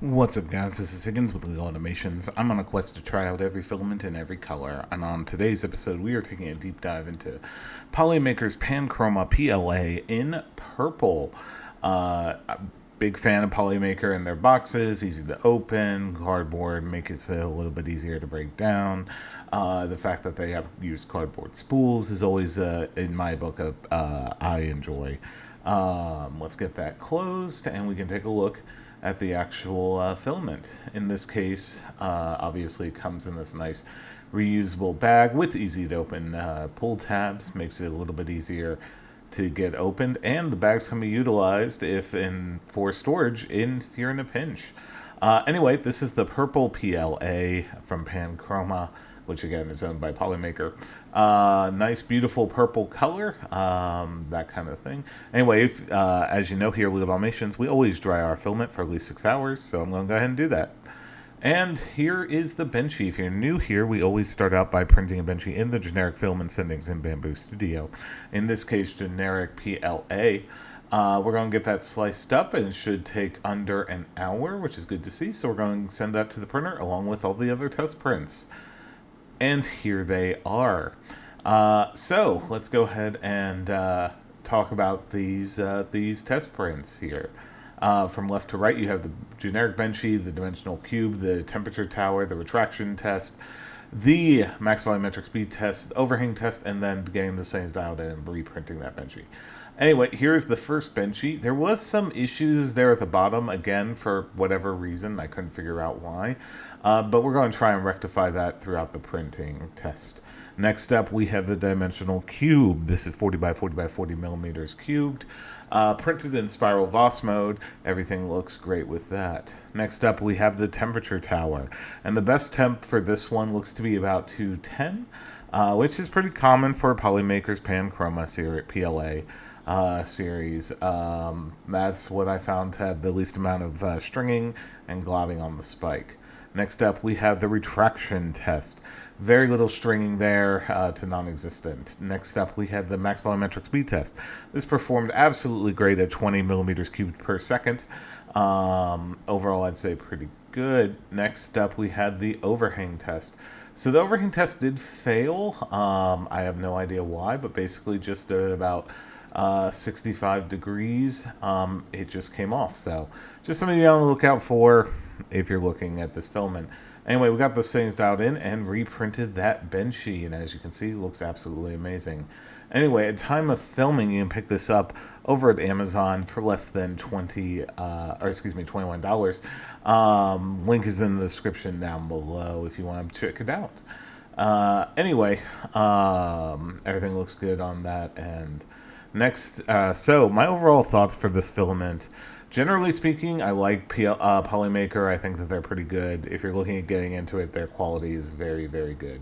What's up, guys? This is Higgins with Legal Automations. I'm on a quest to try out every filament in every color, and on today's episode we are taking a deep dive into Polymaker's Panchroma PLA in purple. Big fan of Polymaker and their boxes, easy to open, cardboard makes it a little bit easier to break down. The fact that they have used cardboard spools is always, in my book, I enjoy. Let's get that closed and we can take a look at the actual filament. In this case, obviously it comes in this nice reusable bag with easy to open pull tabs, makes it a little bit easier to get opened, and the bags can be utilized for storage if you're in a pinch. Anyway, this is the purple PLA from Panchroma, which again is owned by Polymaker. Nice, beautiful purple color, that kind of thing. Anyway, as you know here with Automations, we always dry our filament for at least 6 hours, so I'm going to go ahead and do that. And here is the benchy. If you're new here, we always start out by printing a benchy in the generic filament settings in Bamboo Studio. In this case, generic PLA. We're going to get that sliced up, and it should take under an hour, which is good to see. So we're going to send that to the printer along with all the other test prints. And here they are. So let's go ahead and talk about these test prints here. From left to right, you have the generic benchy, the dimensional cube, the temperature tower, the retraction test, the max volumetric speed test, the overhang test, and then getting the settings dialed in and reprinting that benchy. Anyway, here's the first benchy. There was some issues there at the bottom, again, for whatever reason. I couldn't figure out why. But we're going to try and rectify that throughout the printing test. Next up, we have the dimensional cube. This is 40 by 40 by 40 millimeters cubed. Printed in spiral Voss mode. Everything looks great with that. Next up, we have the temperature tower. And the best temp for this one looks to be about 210, which is pretty common for Polymaker's Panchroma PLA series. That's what I found had the least amount of stringing and globbing on the spike. Next up, we have the retraction test. Very little stringing there to non-existent. Next up, we had the max volumetric speed test. This performed absolutely great at 20 millimeters cubed per second. Overall, I'd say pretty good. Next up, we had the overhang test. So the overhang test did fail. I have no idea why, but basically just at about 65 degrees, it just came off. So just something to be on the lookout for if you're looking at this filament. Anyway, we got those things dialed in and reprinted that benchy, and as you can see, it looks absolutely amazing. Anyway, at time of filming, you can pick this up over at Amazon for less than $21. Link is in the description down below if you want to check it out. Anyway, everything looks good on that end. Next, so my overall thoughts for this filament. Generally speaking, I like Polymaker. I think that they're pretty good. If you're looking at getting into it, their quality is very, very good.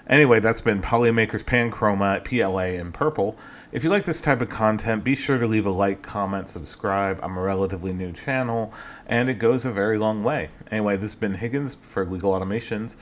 Anyway, that's been Polymaker's Panchroma PLA in purple. If you like this type of content, be sure to leave a like, comment, subscribe. I'm a relatively new channel, and it goes a very long way. Anyway, this has been Higgins for Legal Automations.